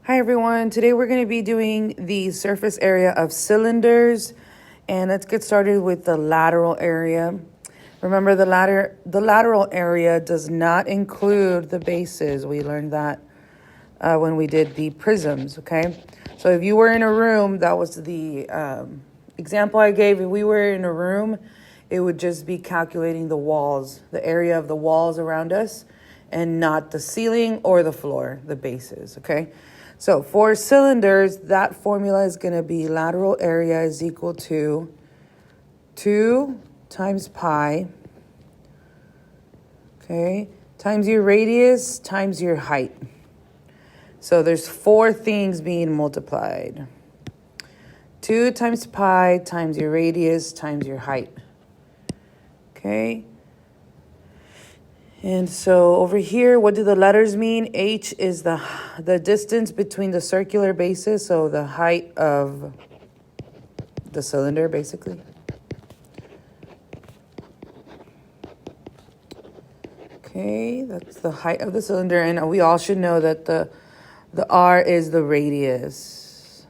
Hi everyone, today we're going to be doing the surface area of cylinders, and let's get started with the lateral area. Remember, the lateral area does not include the bases. We learned that when we did the prisms, okay? So if you were in a room, that was the example I gave. If we were in a room, it would just be calculating the walls, the area of the walls around us, and not the ceiling or the floor, the bases, okay? So for cylinders, that formula is going to be lateral area is equal to 2 times pi, okay, times your radius times your height. So there's 4 things being multiplied. 2 times pi times your radius times your height. Okay. And so over here, what do the letters mean? H is the distance between the circular bases, so the height of the cylinder, basically. Okay, that's the height of the cylinder, and we all should know that the R is the radius.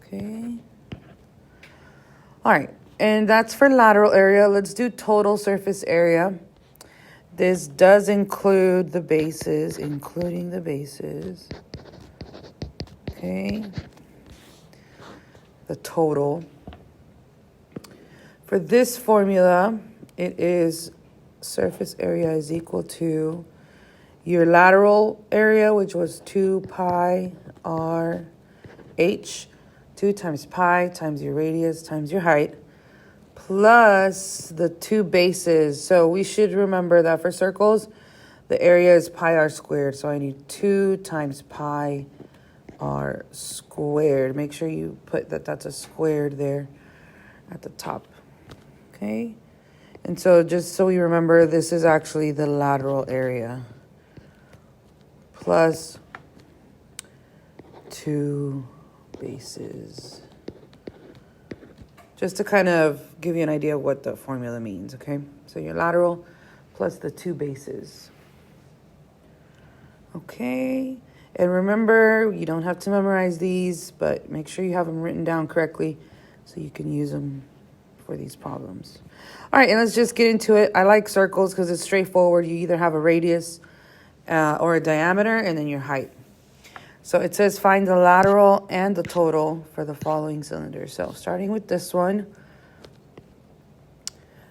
Okay. All right. And that's for lateral area. Let's do total surface area. This does include the bases, including the bases. Okay. The total. For this formula, it is surface area is equal to your lateral area, which was 2 pi r h, 2 times pi times your radius times your height, plus the 2 bases. So we should remember that for circles, the area is pi r squared. So I need 2 times pi r squared. Make sure you put that's a squared there at the top. Okay? And so just so we remember, this is actually the lateral area. Plus 2 bases. Just to kind of give you an idea of what the formula means, okay? So your lateral plus the 2 bases. Okay, and remember, you don't have to memorize these, but make sure you have them written down correctly so you can use them for these problems. All right, and let's just get into it. I like circles because it's straightforward. You either have a radius or a diameter and then your height. So it says find the lateral and the total for the following cylinders. So starting with this one,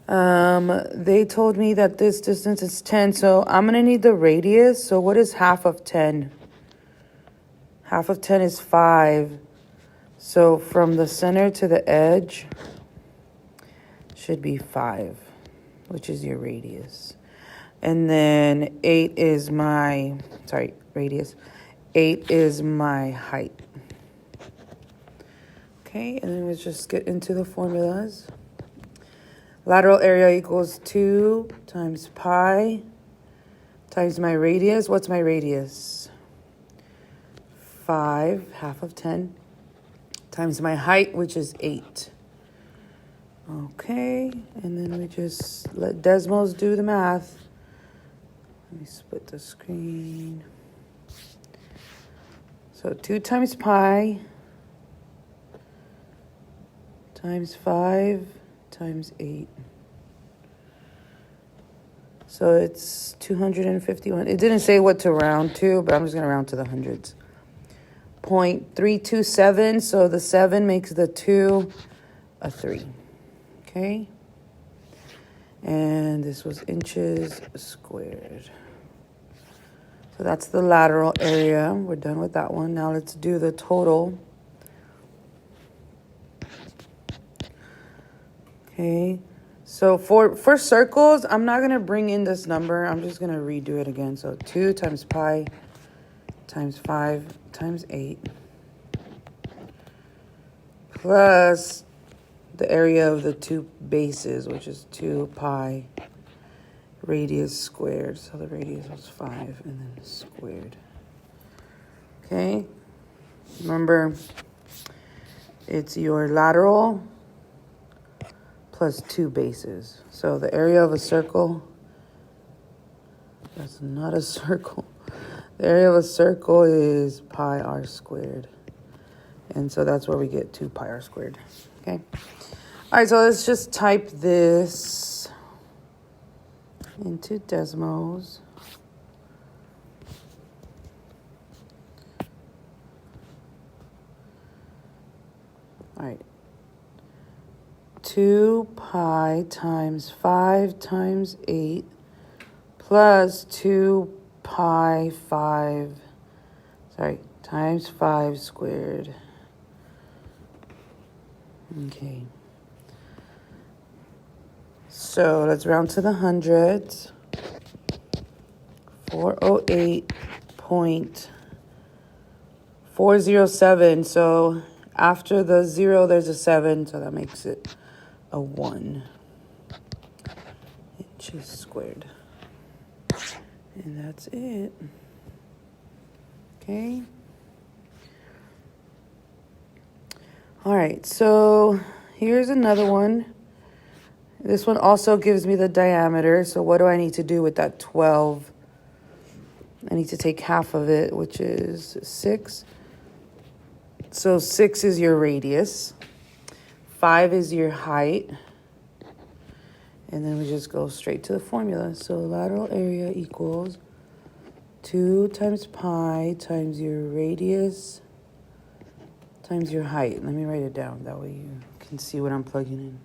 they told me that this distance is 10. So I'm going to need the radius. So what is half of 10? Half of 10 is 5. So from the center to the edge should be 5, which is your radius. And then 8 is my, radius. 8 is my height. Okay, and then let's just get into the formulas. Lateral area equals 2 times pi times my radius. What's my radius? 5, half of 10, times my height, which is 8. Okay, and then we just let Desmos do the math. Let me split the screen. So 2 times pi times 5 times 8. So it's 251. It didn't say what to round to, but I'm just going to round to the hundreds. 0.327, so the 7 makes the 2 a 3. Okay? And this was inches squared. So that's the lateral area. We're done with that one. Now let's do the total. Okay. So for circles, I'm not going to bring in this number. I'm just going to redo it again. So 2 times pi times 5 times 8 plus the area of the 2 bases, which is 2 pi radius squared. So the radius was 5 and then squared. Okay. Remember, it's your lateral plus 2 bases. So the area of a circle, that's not a circle. The area of a circle is pi r squared. And so that's where we get 2 pi r squared. Okay. All right, so let's just type this into Desmos. All right. 2 pi times 5 times 8 plus 2 pi 5, times 5 squared. Okay. So let's round to the hundreds. 408.407. So after the 0, there's a 7, so that makes it a 1 inches squared. And that's it. Okay. All right, so here's another one. This one also gives me the diameter. So what do I need to do with that 12? I need to take half of it, which is 6. So 6 is your radius. 5 is your height. And then we just go straight to the formula. So lateral area equals 2 times pi times your radius times your height. Let me write it down. That way you can see what I'm plugging in.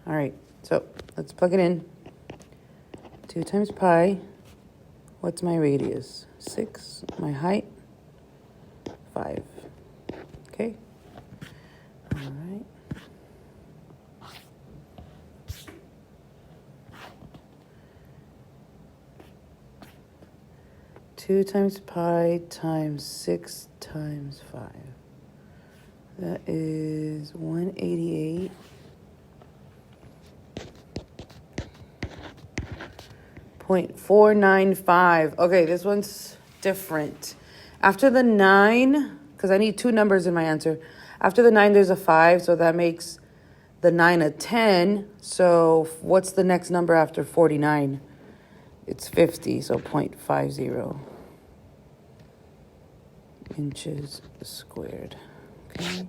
All right, so let's plug it in. 2 times pi. What's my radius? 6. My height? 5. Okay. All right. Two times pi times 6 times 5. That is 188. 0.495. Okay, this one's different. After the 9, because I need 2 numbers in my answer. After the 9, there's a 5, so that makes the 9 a 10. So what's the next number after 49? It's 50, so 0.50 inches squared. Okay.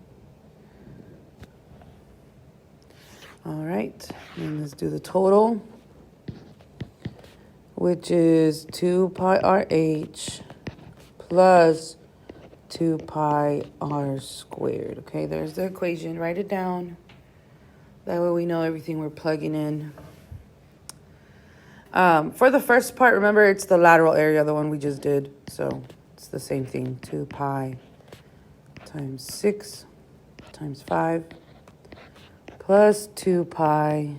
All right, and let's do the total, which is 2 pi RH plus 2 pi r squared. Okay, there's the equation. Write it down. That way we know everything we're plugging in. For the first part, remember it's the lateral area, the one we just did. So it's the same thing. 2 pi times 6 times 5 plus 2 pi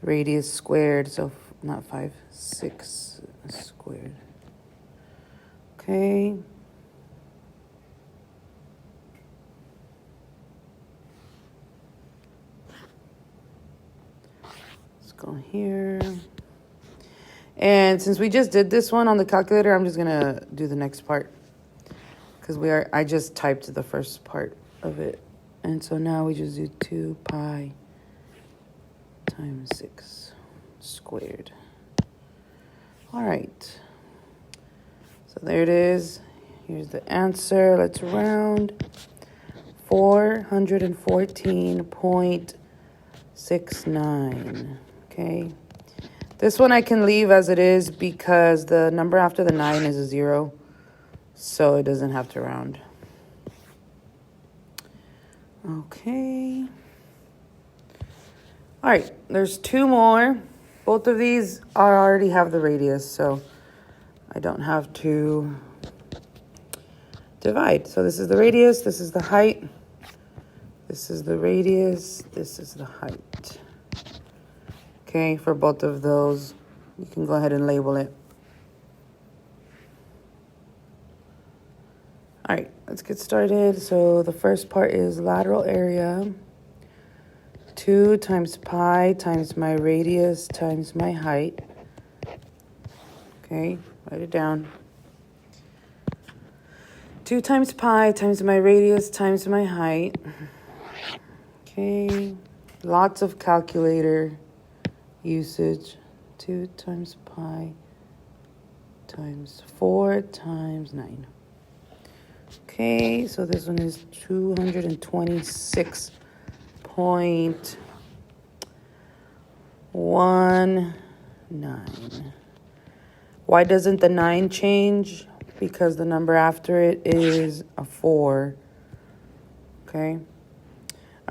radius squared. So not 5, 6 squared. Okay. Let's go here. And since we just did this one on the calculator, I'm just gonna do the next part because I just typed the first part of it. And so now we just do 2 pi times 6 squared. All right. So there it is. Here's the answer. Let's round. 414.69. Okay. This one I can leave as it is because the number after the 9 is a 0. So it doesn't have to round. Okay. All right. There's 2 more. Both of these already have the radius, so I don't have to divide. So this is the radius, this is the height. This is the radius, this is the height. Okay, for both of those, you can go ahead and label it. All right, let's get started. So the first part is lateral area. 2 times pi times my radius times my height. Okay, write it down. 2 times pi times my radius times my height. Okay, lots of calculator usage. 2 times pi times 4 times 9. Okay, so this one is 226.19. Why doesn't the 9 change? Because the number after it is a 4. Okay. All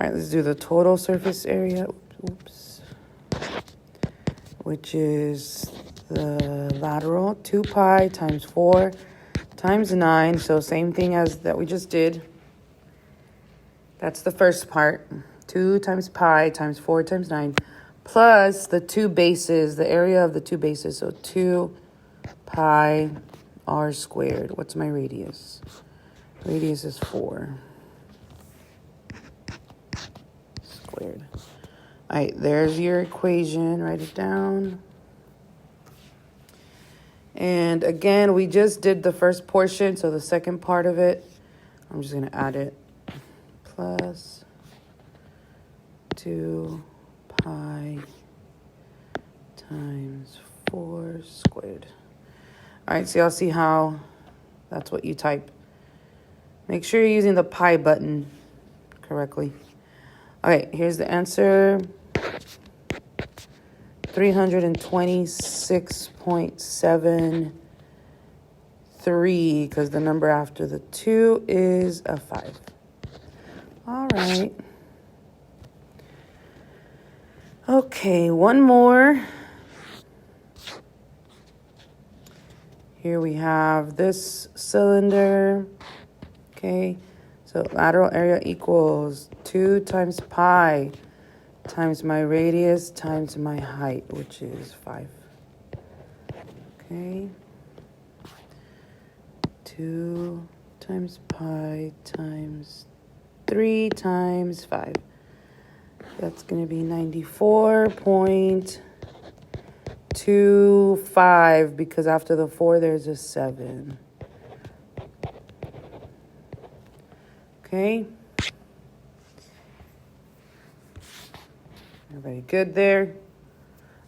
right, let's do the total surface area. Oops. Which is the lateral, 2 pi times 4 times 9. So same thing as that we just did. That's the first part. 2 times pi times 4 times 9. Plus the two bases, the area of the two bases. So 2 pi r squared. What's my radius? Radius is 4 squared. All right, there's your equation. Write it down. And again, we just did the first portion, so the second part of it, I'm just going to add it. Plus 2 pi times 4 squared. All right, so y'all see how that's what you type. Make sure you're using the pi button correctly. All right, here's the answer. 326.73, because the number after the 2 is a 5. All right. Okay, one more. Here we have this cylinder. Okay, so lateral area equals 2 times pi times my radius times my height, which is 5. Okay. 2 times pi times 3 times 5. That's going to be 94.25, because after the 4 there's a 7. Okay. Everybody good there?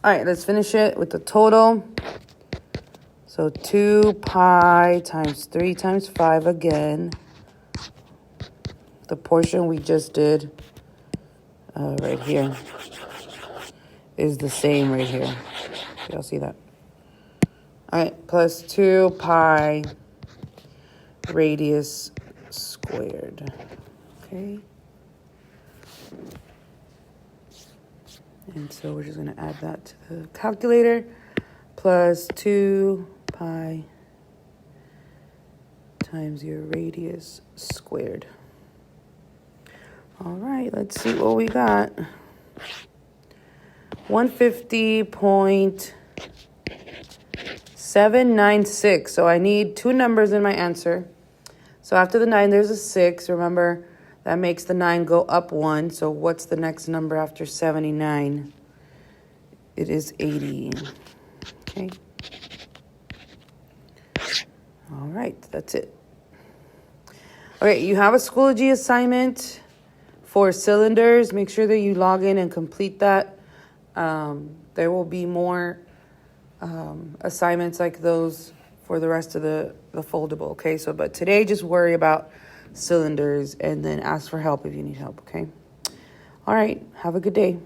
All right, let's finish it with the total. So 2 pi times 3 times 5 again. The portion we just did right here is the same right here. Y'all see that? All right, plus 2 pi radius squared. Okay. And so we're just going to add that to the calculator. Plus 2 pi times your radius squared. All right, let's see what we got. 150.796. So I need two numbers in my answer. So after the 9, there's a 6. Remember, that makes the 9 go up 1. So what's the next number after 79? It is 80. Okay. All right, that's it. Okay, you have a Schoology assignment for cylinders. Make sure that you log in and complete that. There will be more assignments like those for the rest of the foldable, okay? So, but today, just worry about cylinders and then ask for help if you need help, okay? All right, have a good day.